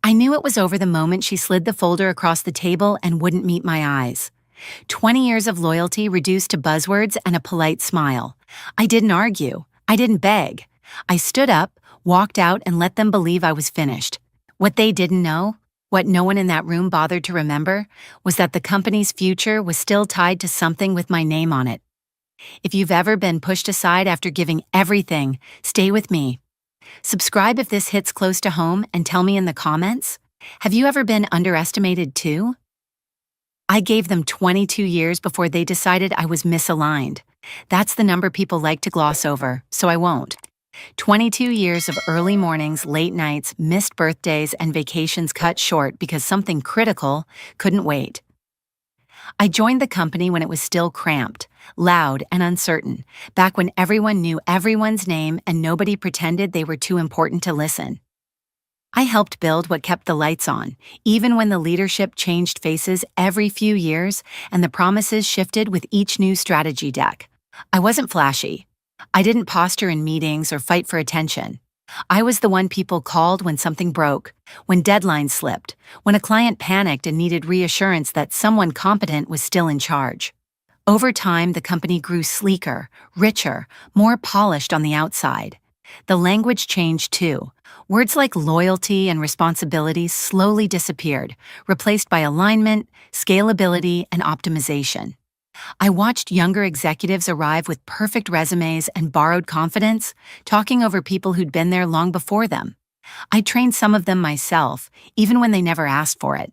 I knew it was over the moment she slid the folder across the table and wouldn't meet my eyes. 20 years of loyalty reduced to buzzwords and a polite smile. I didn't argue. I didn't beg. I stood up, walked out, and let them believe I was finished. What they didn't know, what no one in that room bothered to remember, was that the company's future was still tied to something with my name on it. If you've ever been pushed aside after giving everything, stay with me. Subscribe if this hits close to home and tell me in the comments. Have you ever been underestimated too? I gave them 22 years before they decided I was misaligned. That's the number people like to gloss over, so I won't. 22 years of early mornings, late nights, missed birthdays, and vacations cut short because something critical couldn't wait. I joined the company when it was still cramped, loud, and uncertain, back when everyone knew everyone's name and nobody pretended they were too important to listen. I helped build what kept the lights on, even when the leadership changed faces every few years and the promises shifted with each new strategy deck. I wasn't flashy. I didn't posture in meetings or fight for attention. I was the one people called when something broke, when deadlines slipped, when a client panicked and needed reassurance that someone competent was still in charge. Over time, the company grew sleeker, richer, more polished on the outside. The language changed too. Words like loyalty and responsibility slowly disappeared, replaced by alignment, scalability, and optimization. I watched younger executives arrive with perfect resumes and borrowed confidence, talking over people who'd been there long before them. I trained some of them myself, even when they never asked for it.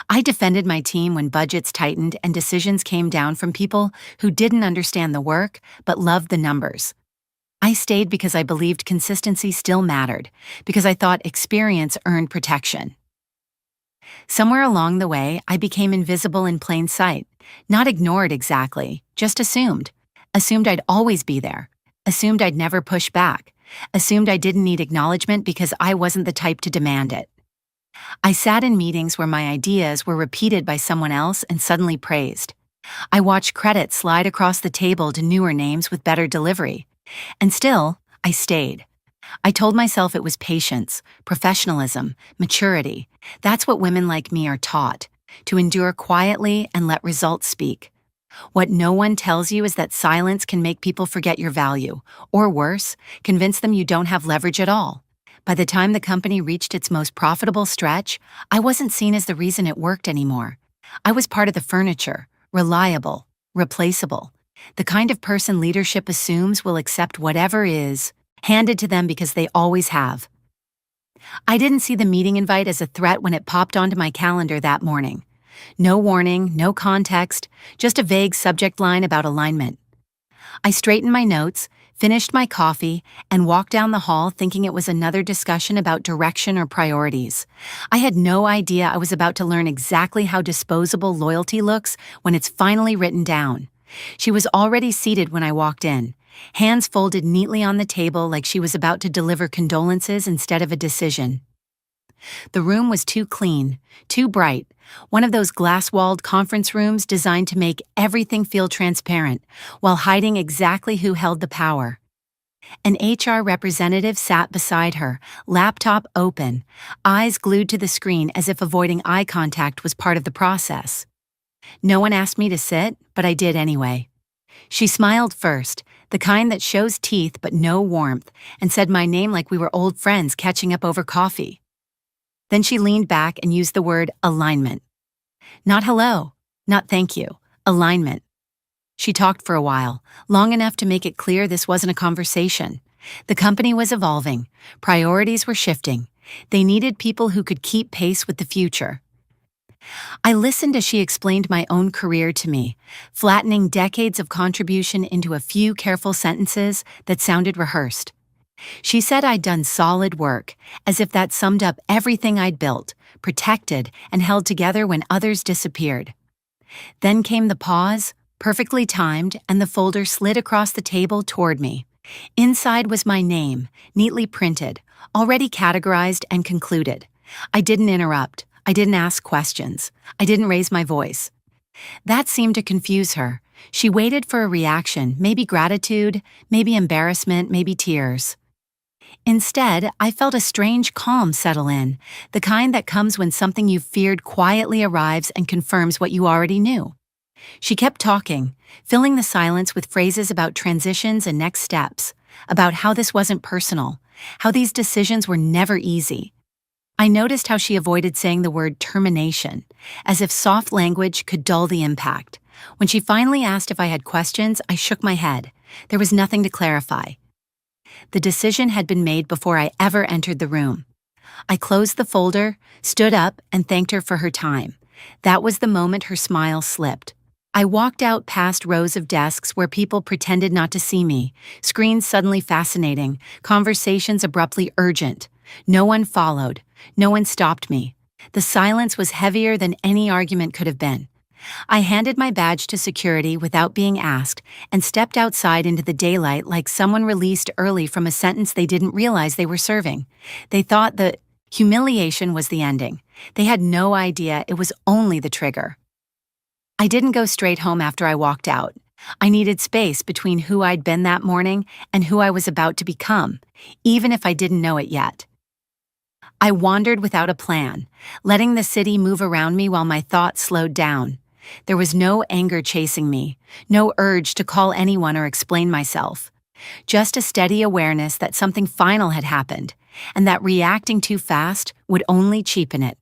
I defended my team when budgets tightened and decisions came down from people who didn't understand the work but loved the numbers. I stayed because I believed consistency still mattered, because I thought experience earned protection. Somewhere along the way, I became invisible in plain sight. Not ignored exactly, just assumed. Assumed I'd always be there. Assumed I'd never push back. Assumed I didn't need acknowledgement because I wasn't the type to demand it. I sat in meetings where my ideas were repeated by someone else and suddenly praised. I watched credit slide across the table to newer names with better delivery. And still, I stayed. I told myself it was patience, professionalism, maturity. That's what women like me are taught, to endure quietly and let results speak. What no one tells you is that silence can make people forget your value, or worse, convince them you don't have leverage at all. By the time the company reached its most profitable stretch, I wasn't seen as the reason it worked anymore. I was part of the furniture, reliable, replaceable, the kind of person leadership assumes will accept whatever is handed to them because they always have. I didn't see the meeting invite as a threat when it popped onto my calendar that morning. No warning, no context, just a vague subject line about alignment. I straightened my notes, finished my coffee, and walked down the hall thinking it was another discussion about direction or priorities. I had no idea I was about to learn exactly how disposable loyalty looks when it's finally written down. She was already seated when I walked in, hands folded neatly on the table like she was about to deliver condolences instead of a decision. The room was too clean, too bright, one of those glass-walled conference rooms designed to make everything feel transparent while hiding exactly who held the power. An HR representative sat beside her, laptop open, eyes glued to the screen as if avoiding eye contact was part of the process. No one asked me to sit, but I did anyway. She smiled first, the kind that shows teeth but no warmth, and said my name like we were old friends catching up over coffee. Then she leaned back and used the word alignment. Not hello, not thank you, alignment. She talked for a while, long enough to make it clear this wasn't a conversation. The company was evolving, priorities were shifting. They needed people who could keep pace with the future. I listened as she explained my own career to me, flattening decades of contribution into a few careful sentences that sounded rehearsed. She said I'd done solid work, as if that summed up everything I'd built, protected, and held together when others disappeared. Then came the pause, perfectly timed, and the folder slid across the table toward me. Inside was my name, neatly printed, already categorized and concluded. I didn't interrupt. I didn't ask questions. I didn't raise my voice. That seemed to confuse her. She waited for a reaction, maybe gratitude, maybe embarrassment, maybe tears. Instead, I felt a strange calm settle in, the kind that comes when something you've feared quietly arrives and confirms what you already knew. She kept talking, filling the silence with phrases about transitions and next steps, about how this wasn't personal, how these decisions were never easy. I noticed how she avoided saying the word termination, as if soft language could dull the impact. When she finally asked if I had questions, I shook my head. There was nothing to clarify. The decision had been made before I ever entered the room. I closed the folder, stood up, and thanked her for her time. That was the moment her smile slipped. I walked out past rows of desks where people pretended not to see me, screens suddenly fascinating, conversations abruptly urgent. No one followed. No one stopped me. The silence was heavier than any argument could have been. I handed my badge to security without being asked and stepped outside into the daylight like someone released early from a sentence they didn't realize they were serving. They thought that humiliation was the ending. They had no idea it was only the trigger. I didn't go straight home after I walked out. I needed space between who I'd been that morning and who I was about to become, even if I didn't know it yet. I wandered without a plan, letting the city move around me while my thoughts slowed down. There was no anger chasing me, no urge to call anyone or explain myself. Just a steady awareness that something final had happened, and that reacting too fast would only cheapen it.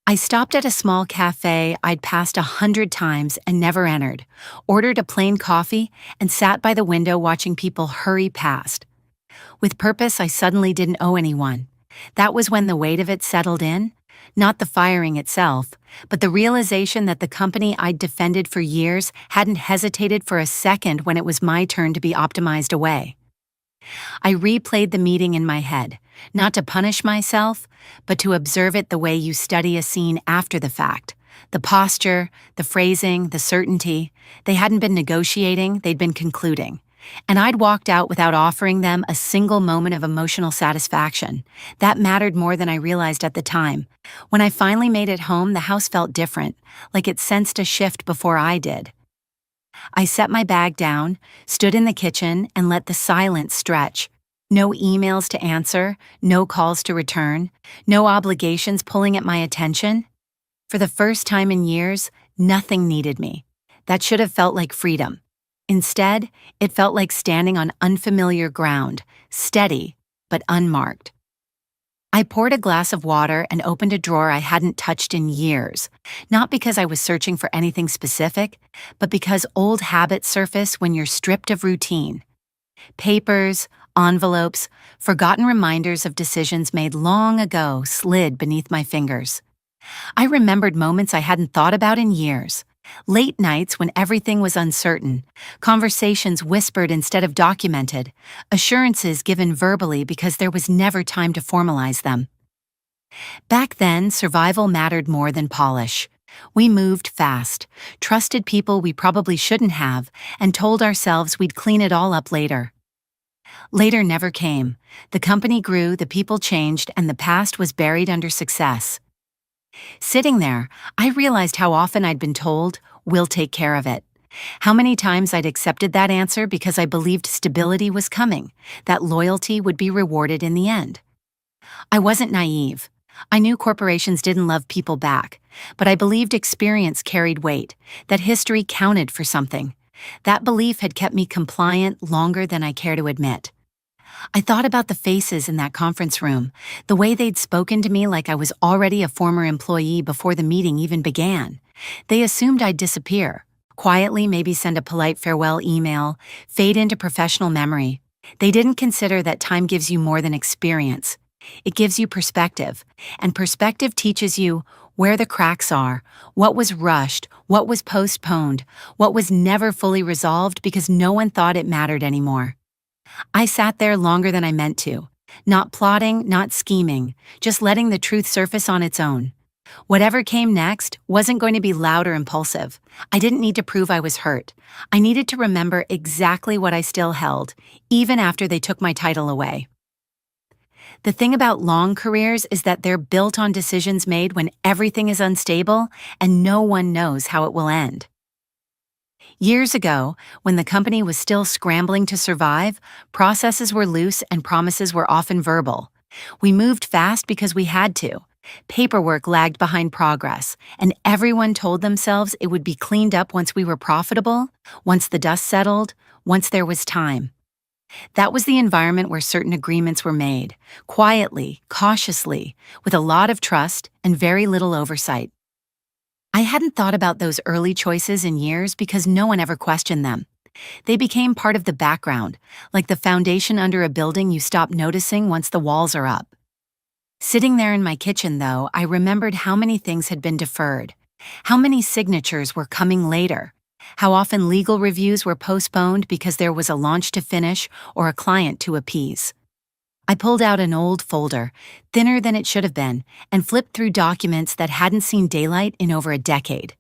I stopped at a small cafe I'd passed 100 times and never entered, ordered a plain coffee, and sat by the window watching people hurry past. With purpose, I suddenly didn't owe anyone. That was when the weight of it settled in, not the firing itself, but the realization that the company I'd defended for years hadn't hesitated for a second when it was my turn to be optimized away. I replayed the meeting in my head, not to punish myself, but to observe it the way you study a scene after the fact. The posture, the phrasing, the certainty. They hadn't been negotiating, they'd been concluding. And I'd walked out without offering them a single moment of emotional satisfaction. That mattered more than I realized at the time. When I finally made it home, the house felt different, like it sensed a shift before I did. I set my bag down, stood in the kitchen, and let the silence stretch. No emails to answer, no calls to return, no obligations pulling at my attention. For the first time in years, nothing needed me. That should have felt like freedom. Instead, it felt like standing on unfamiliar ground, steady, but unmarked. I poured a glass of water and opened a drawer I hadn't touched in years, not because I was searching for anything specific, but because old habits surface when you're stripped of routine. Papers, envelopes, forgotten reminders of decisions made long ago slid beneath my fingers. I remembered moments I hadn't thought about in years. Late nights when everything was uncertain, conversations whispered instead of documented, assurances given verbally because there was never time to formalize them. Back then, survival mattered more than polish. We moved fast, trusted people we probably shouldn't have, and told ourselves we'd clean it all up later. Later never came. The company grew, the people changed, and the past was buried under success. Sitting there, I realized how often I'd been told, "We'll take care of it." How many times I'd accepted that answer because I believed stability was coming, that loyalty would be rewarded in the end. I wasn't naive. I knew corporations didn't love people back, but I believed experience carried weight, that history counted for something. That belief had kept me compliant longer than I care to admit. I thought about the faces in that conference room, the way they'd spoken to me like I was already a former employee before the meeting even began. They assumed I'd disappear, quietly maybe send a polite farewell email, fade into professional memory. They didn't consider that time gives you more than experience. It gives you perspective, and perspective teaches you where the cracks are, what was rushed, what was postponed, what was never fully resolved because no one thought it mattered anymore. I sat there longer than I meant to, not plotting, not scheming, just letting the truth surface on its own. Whatever came next wasn't going to be loud or impulsive. I didn't need to prove I was hurt. I needed to remember exactly what I still held, even after they took my title away. The thing about long careers is that they're built on decisions made when everything is unstable and no one knows how it will end. Years ago, when the company was still scrambling to survive, processes were loose and promises were often verbal. We moved fast because we had to. Paperwork lagged behind progress, and everyone told themselves it would be cleaned up once we were profitable, once the dust settled, once there was time. That was the environment where certain agreements were made, quietly, cautiously, with a lot of trust and very little oversight. I hadn't thought about those early choices in years because no one ever questioned them. They became part of the background, like the foundation under a building you stop noticing once the walls are up. Sitting there in my kitchen, though, I remembered how many things had been deferred, how many signatures were coming later, how often legal reviews were postponed because there was a launch to finish or a client to appease. I pulled out an old folder, thinner than it should have been, and flipped through documents that hadn't seen daylight in over a decade.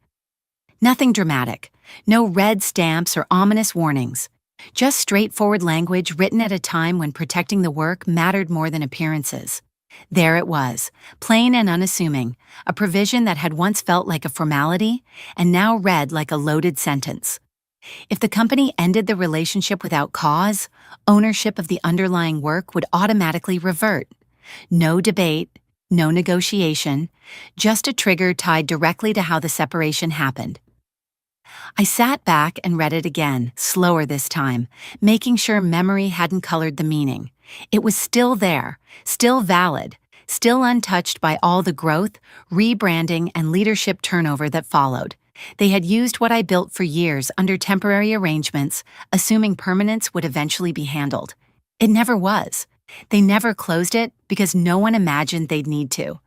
Nothing dramatic, no red stamps or ominous warnings, just straightforward language written at a time when protecting the work mattered more than appearances. There it was, plain and unassuming, a provision that had once felt like a formality and now read like a loaded sentence. If the company ended the relationship without cause, ownership of the underlying work would automatically revert. No debate, no negotiation, just a trigger tied directly to how the separation happened. I sat back and read it again, slower this time, making sure memory hadn't colored the meaning. It was still there, still valid, still untouched by all the growth, rebranding, and leadership turnover that followed. They had used what I built for years under temporary arrangements, assuming permanence would eventually be handled. It never was. They never closed it because no one imagined they'd need to.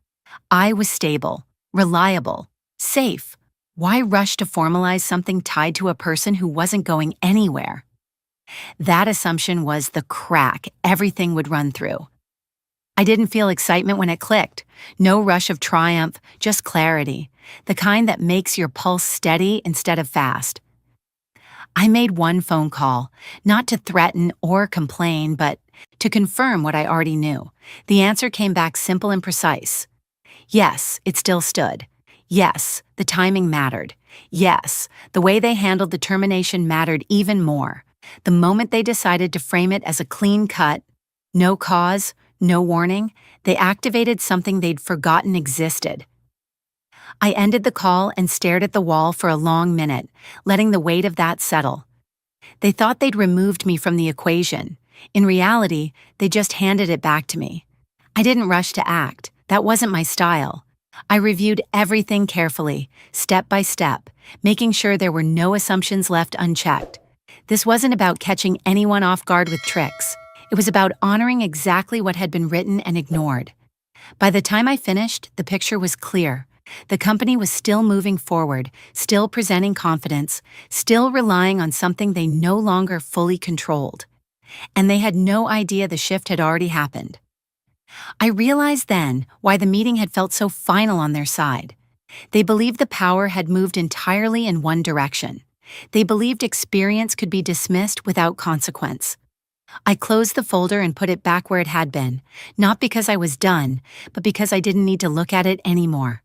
I was stable, reliable, safe. Why rush to formalize something tied to a person who wasn't going anywhere? That assumption was the crack everything would run through. I didn't feel excitement when it clicked. No rush of triumph, just clarity, the kind that makes your pulse steady instead of fast. I made one phone call, not to threaten or complain, but to confirm what I already knew. The answer came back simple and precise. Yes, it still stood. Yes, the timing mattered. Yes, the way they handled the termination mattered even more. The moment they decided to frame it as a clean cut, no cause, no warning, they activated something they'd forgotten existed. I ended the call and stared at the wall for a long minute, letting the weight of that settle. They thought they'd removed me from the equation. In reality, they just handed it back to me. I didn't rush to act. That wasn't my style. I reviewed everything carefully, step by step, making sure there were no assumptions left unchecked. This wasn't about catching anyone off guard with tricks. It was about honoring exactly what had been written and ignored. By the time I finished, the picture was clear. The company was still moving forward, still presenting confidence, still relying on something they no longer fully controlled. And they had no idea the shift had already happened. I realized then why the meeting had felt so final on their side. They believed the power had moved entirely in one direction. They believed experience could be dismissed without consequence. I closed the folder and put it back where it had been, not because I was done, but because I didn't need to look at it anymore.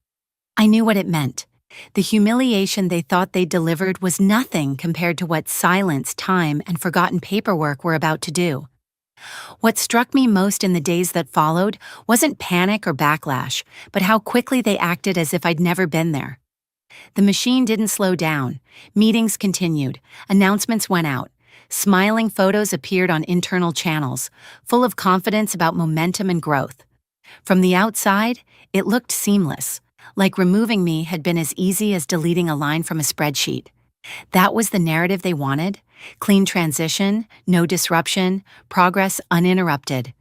I knew what it meant. The humiliation they thought they delivered was nothing compared to what silence, time, and forgotten paperwork were about to do. What struck me most in the days that followed wasn't panic or backlash, but how quickly they acted as if I'd never been there. The machine didn't slow down. Meetings continued. Announcements went out. Smiling photos appeared on internal channels, full of confidence about momentum and growth. From the outside, it looked seamless, like removing me had been as easy as deleting a line from a spreadsheet. That was the narrative they wanted. Clean transition, no disruption, progress uninterrupted.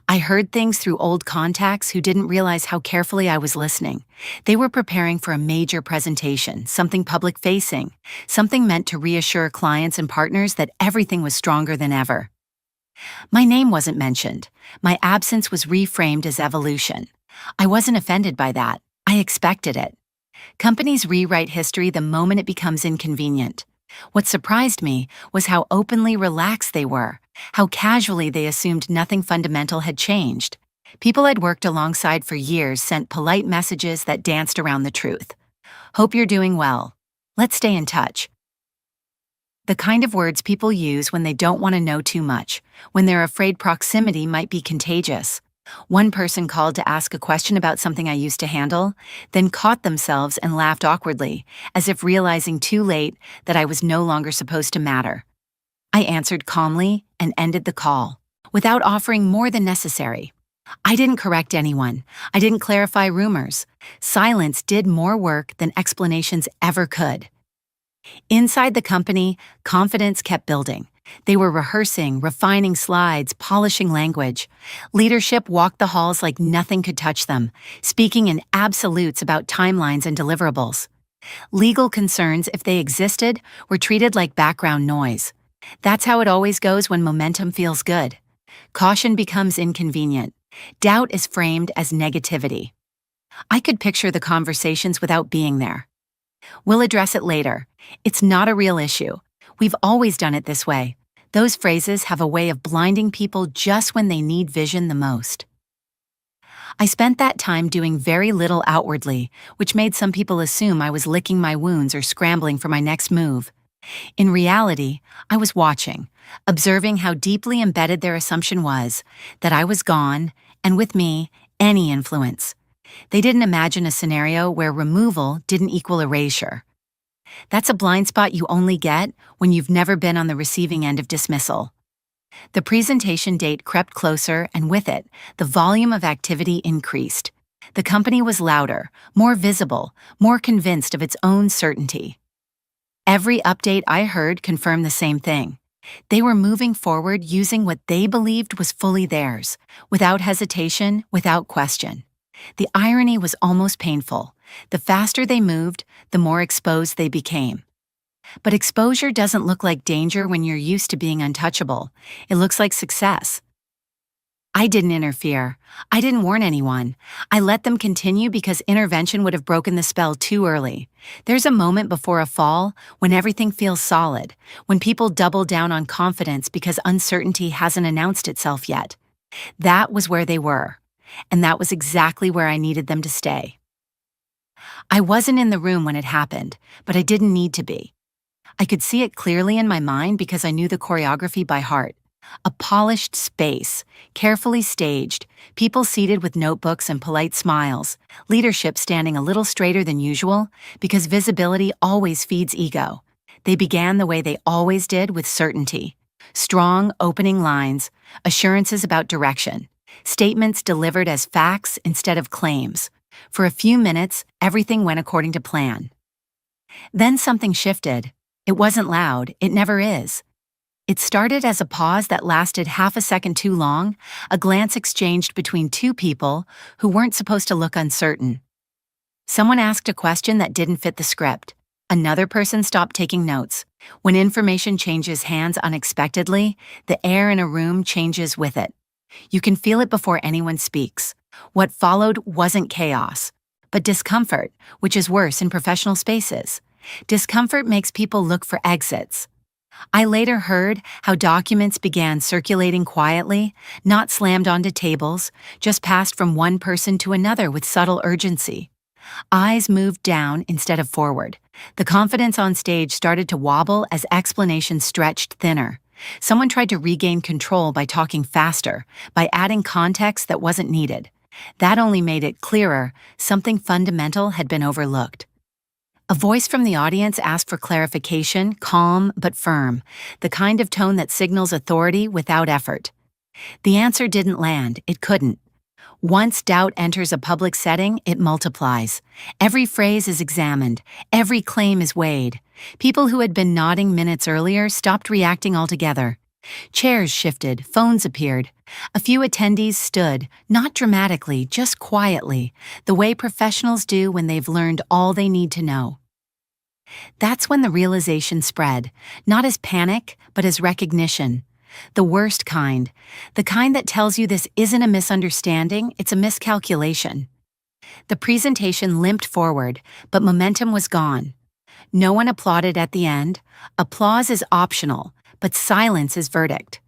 I heard things through old contacts who didn't realize how carefully I was listening. They were preparing for a major presentation, something public-facing, something meant to reassure clients and partners that everything was stronger than ever. My name wasn't mentioned. My absence was reframed as evolution. I wasn't offended by that. I expected it. Companies rewrite history the moment it becomes inconvenient. What surprised me was how openly relaxed they were, how casually they assumed nothing fundamental had changed. People I'd worked alongside for years sent polite messages that danced around the truth. Hope you're doing well. Let's stay in touch. The kind of words people use when they don't want to know too much, when they're afraid proximity might be contagious. One person called to ask a question about something I used to handle, then caught themselves and laughed awkwardly, as if realizing too late that I was no longer supposed to matter. I answered calmly and ended the call, without offering more than necessary. I didn't correct anyone. I didn't clarify rumors. Silence did more work than explanations ever could. Inside the company, confidence kept building. They were rehearsing, refining slides, polishing language. Leadership walked the halls like nothing could touch them, speaking in absolutes about timelines and deliverables. Legal concerns, if they existed, were treated like background noise. That's how it always goes when momentum feels good. Caution becomes inconvenient. Doubt is framed as negativity. I could picture the conversations without being there. We'll address it later. It's not a real issue. We've always done it this way. Those phrases have a way of blinding people just when they need vision the most. I spent that time doing very little outwardly, which made some people assume I was licking my wounds or scrambling for my next move. In reality, I was watching, observing how deeply embedded their assumption was, that I was gone, and with me, any influence. They didn't imagine a scenario where removal didn't equal erasure. That's a blind spot you only get when you've never been on the receiving end of dismissal. The presentation date crept closer, and with it, the volume of activity increased. The company was louder, more visible, more convinced of its own certainty. Every update I heard confirmed the same thing. They were moving forward using what they believed was fully theirs, without hesitation, without question. The irony was almost painful. The faster they moved, the more exposed they became. But exposure doesn't look like danger when you're used to being untouchable. It looks like success. I didn't interfere. I didn't warn anyone. I let them continue because intervention would have broken the spell too early. There's a moment before a fall when everything feels solid, when people double down on confidence because uncertainty hasn't announced itself yet. That was where they were, and that was exactly where I needed them to stay. I wasn't in the room when it happened, but I didn't need to be. I could see it clearly in my mind because I knew the choreography by heart. A polished space, carefully staged, people seated with notebooks and polite smiles, leadership standing a little straighter than usual because visibility always feeds ego. They began the way they always did, with certainty. Strong opening lines, assurances about direction, statements delivered as facts instead of claims. For a few minutes, everything went according to plan. Then something shifted. It wasn't loud, it never is. It started as a pause that lasted half a second too long, a glance exchanged between two people who weren't supposed to look uncertain. Someone asked a question that didn't fit the script. Another person stopped taking notes. When information changes hands unexpectedly, the air in a room changes with it. You can feel it before anyone speaks. What followed wasn't chaos, but discomfort, which is worse in professional spaces. Discomfort makes people look for exits. I later heard how documents began circulating quietly, not slammed onto tables, just passed from one person to another with subtle urgency. Eyes moved down instead of forward. The confidence on stage started to wobble as explanations stretched thinner. Someone tried to regain control by talking faster, by adding context that wasn't needed. That only made it clearer something fundamental had been overlooked. A voice from the audience asked for clarification, calm but firm, the kind of tone that signals authority without effort. The answer didn't land, it couldn't. Once doubt enters a public setting, it multiplies. Every phrase is examined, every claim is weighed. People who had been nodding minutes earlier stopped reacting altogether. Chairs shifted, phones appeared. A few attendees stood, not dramatically, just quietly, the way professionals do when they've learned all they need to know. That's when the realization spread, not as panic, but as recognition. The worst kind, the kind that tells you this isn't a misunderstanding, it's a miscalculation. The presentation limped forward, but momentum was gone. No one applauded at the end. Applause is optional, but silence is verdict.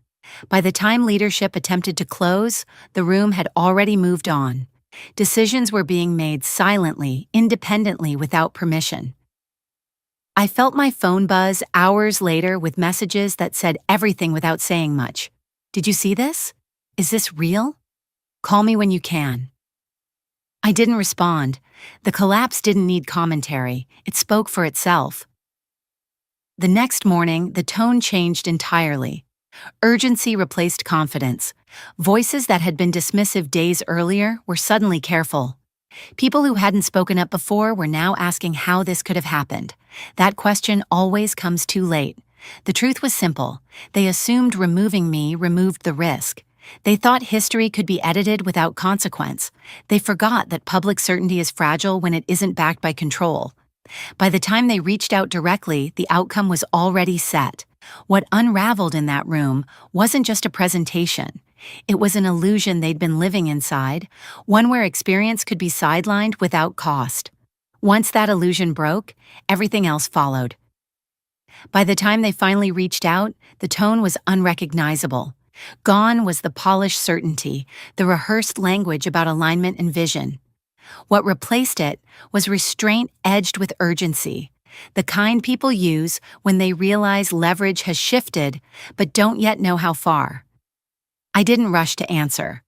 By the time leadership attempted to close, the room had already moved on. Decisions were being made silently, independently, without permission. I felt my phone buzz hours later with messages that said everything without saying much. Did you see this? Is this real? Call me when you can. I didn't respond. The collapse didn't need commentary. It spoke for itself. The next morning, the tone changed entirely. Urgency replaced confidence. Voices that had been dismissive days earlier were suddenly careful. People who hadn't spoken up before were now asking how this could have happened. That question always comes too late. The truth was simple. They assumed removing me removed the risk. They thought history could be edited without consequence. They forgot that public certainty is fragile when it isn't backed by control. By the time they reached out directly, the outcome was already set. What unraveled in that room wasn't just a presentation. It was an illusion they'd been living inside, one where experience could be sidelined without cost. Once that illusion broke, everything else followed. By the time they finally reached out, the tone was unrecognizable. Gone was the polished certainty, the rehearsed language about alignment and vision. What replaced it was restraint edged with urgency, the kind people use when they realize leverage has shifted but don't yet know how far. I didn't rush to answer.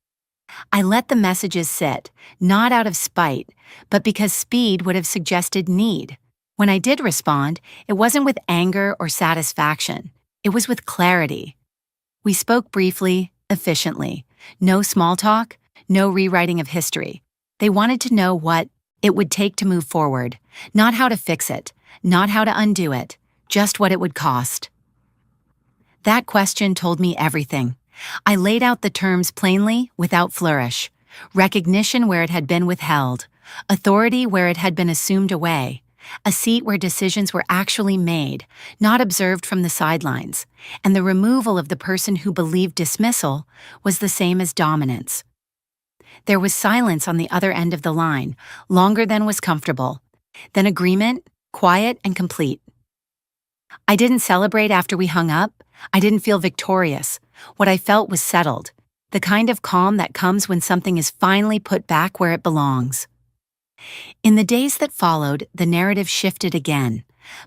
I let the messages sit, not out of spite, but because speed would have suggested need. When I did respond, it wasn't with anger or satisfaction. It was with clarity. We spoke briefly, efficiently. No small talk, no rewriting of history. They wanted to know what it would take to move forward, not how to fix it, not how to undo it, just what it would cost. That question told me everything. I laid out the terms plainly, without flourish. Recognition where it had been withheld, authority where it had been assumed away, a seat where decisions were actually made, not observed from the sidelines, and the removal of the person who believed dismissal was the same as dominance. There was silence on the other end of the line, longer than was comfortable. Then agreement, quiet and complete. I didn't celebrate after we hung up. I didn't feel victorious. What I felt was settled, the kind of calm that comes when something is finally put back where it belongs. In the days that followed, the narrative shifted again.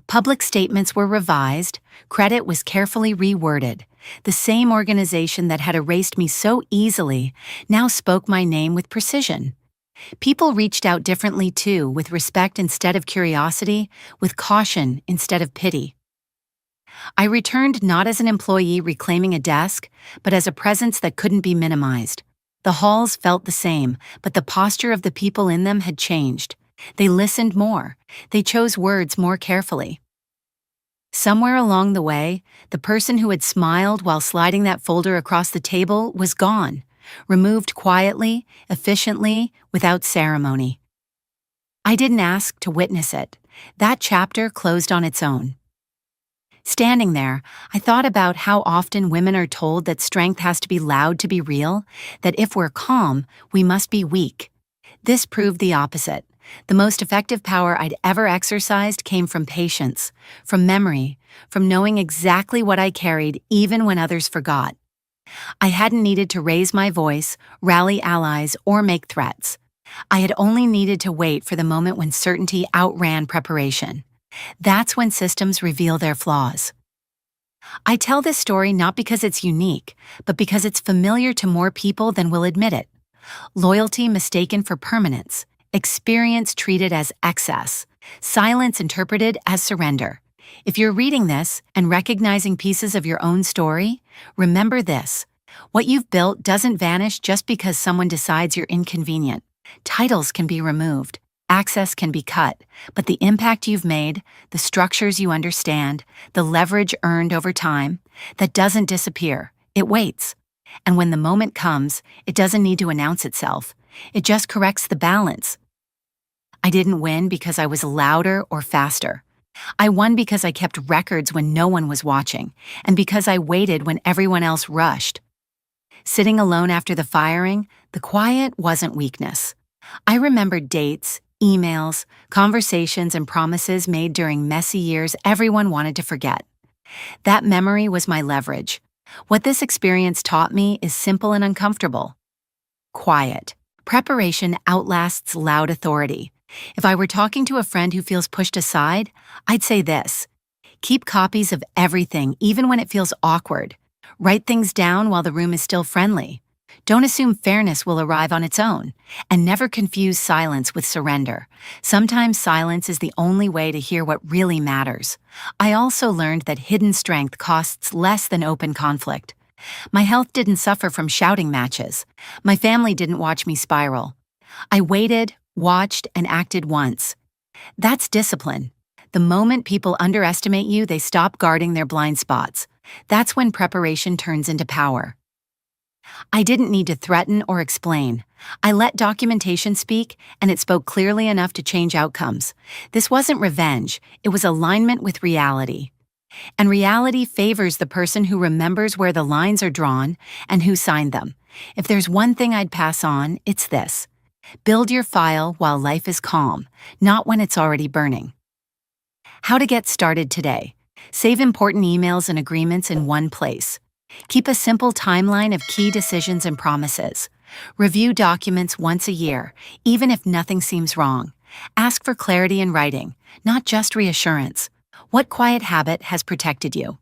Public statements were revised, credit was carefully reworded. The same organization that had erased me so easily now spoke my name with precision. People reached out differently too, with respect instead of curiosity, with caution instead of pity. I returned not as an employee reclaiming a desk, but as a presence that couldn't be minimized. The halls felt the same, but the posture of the people in them had changed. They listened more. They chose words more carefully. Somewhere along the way, the person who had smiled while sliding that folder across the table was gone, removed quietly, efficiently, without ceremony. I didn't ask to witness it. That chapter closed on its own. Standing there, I thought about how often women are told that strength has to be loud to be real, that if we're calm, we must be weak. This proved the opposite. The most effective power I'd ever exercised came from patience, from memory, from knowing exactly what I carried even when others forgot. I hadn't needed to raise my voice, rally allies, or make threats. I had only needed to wait for the moment when certainty outran preparation. That's when systems reveal their flaws. I tell this story not because it's unique, but because it's familiar to more people than will admit it. Loyalty mistaken for permanence, experience treated as excess, silence interpreted as surrender. If you're reading this and recognizing pieces of your own story, remember this. What you've built doesn't vanish just because someone decides you're inconvenient. Titles can be removed. Access can be cut, but the impact you've made, the structures you understand, the leverage earned over time, that doesn't disappear. It waits. And when the moment comes, it doesn't need to announce itself. It just corrects the balance. I didn't win because I was louder or faster. I won because I kept records when no one was watching, and because I waited when everyone else rushed. Sitting alone after the firing, the quiet wasn't weakness. I remembered dates, emails, conversations, and promises made during messy years everyone wanted to forget. That memory was my leverage. What this experience taught me is simple and uncomfortable. Quiet. Preparation outlasts loud authority. If I were talking to a friend who feels pushed aside, I'd say this: keep copies of everything, even when it feels awkward. Write things down while the room is still friendly. Don't assume fairness will arrive on its own, and never confuse silence with surrender. Sometimes silence is the only way to hear what really matters. I also learned that hidden strength costs less than open conflict. My health didn't suffer from shouting matches. My family didn't watch me spiral. I waited, watched, and acted once. That's discipline. The moment people underestimate you, they stop guarding their blind spots. That's when preparation turns into power. I didn't need to threaten or explain. I let documentation speak, and it spoke clearly enough to change outcomes. This wasn't revenge, it was alignment with reality. And reality favors the person who remembers where the lines are drawn and who signed them. If there's one thing I'd pass on, it's this: build your file while life is calm, not when it's already burning. How to get started today. Save important emails and agreements in one place. Keep a simple timeline of key decisions and promises. Review documents once a year, even if nothing seems wrong. Ask for clarity in writing, not just reassurance. What quiet habit has protected you?